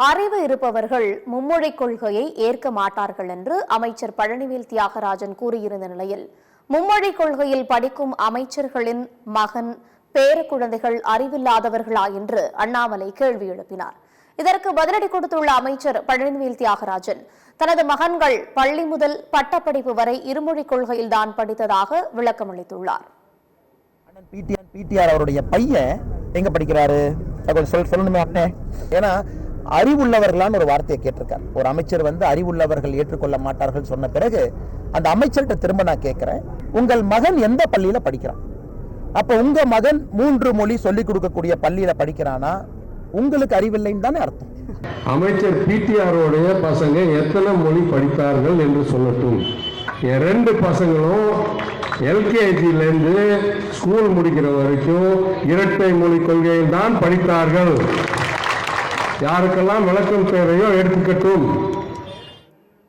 அறிவு இருப்பவர்கள் மும்மொழிக் கொள்கையை ஏற்க மாட்டார்கள் என்று அமைச்சர் பழனிவேல் தியாகராஜன் கூறியிருந்த நிலையில், மும்மொழிக் கொள்கையில் படிக்கும் அமைச்சர்களின் மகன், பேர குழந்தைகள் அறிவில்லாதவர்களா என்று அண்ணாமலை கேள்வி எழுப்பினார். இதற்கு பதிலடி கொடுத்துள்ள அமைச்சர் பழனிவேல் தியாகராஜன், தனது மகன்கள் பள்ளி முதல் பட்டப்படிப்பு வரை இருமொழிக் கொள்கையில்தான் படித்ததாக விளக்கமளித்துள்ளார். பிடிஆர் அவருடைய பையன் எங்க படிக்கிறாரு சொல்லணுமே. ஏன்னா அறிவுள்ளவர்களான்னு ஒரு வார்த்தையை கேட்டிருக்கார். ஒரு அமைச்சர் அறிவுள்ளவர்கள் ஏற்றுக்கொள்ள மாட்டார்கள் சொன்ன பிறகு அந்த அமைச்சர்கிட்ட திரும்ப நான் கேட்கிறேன், உங்கள் மகன் எந்த பள்ளியில படிக்கிறான்? அப்ப உங்க மகன் 3 மொழி சொல்லிக் கொடுக்கக்கூடிய பள்ளியில படிக்கிறானா? உங்களுக்கு அறிவில்லைன்னு தானே அர்த்தம். அமைச்சர் பிடிஆருடைய பசங்க எத்தனை மொழி படித்தார்கள் என்று சொல்லட்டும். என் 2 பசங்களும் எல்கேஜிலேருந்து ஸ்கூல் முடிக்கிற வரைக்கும் இரட்டை மொழி கொள்கையில் தான் படித்தார்கள். யாருக்கெல்லாம் விளக்கம் தேவையோ எடுத்துக்கட்டும்.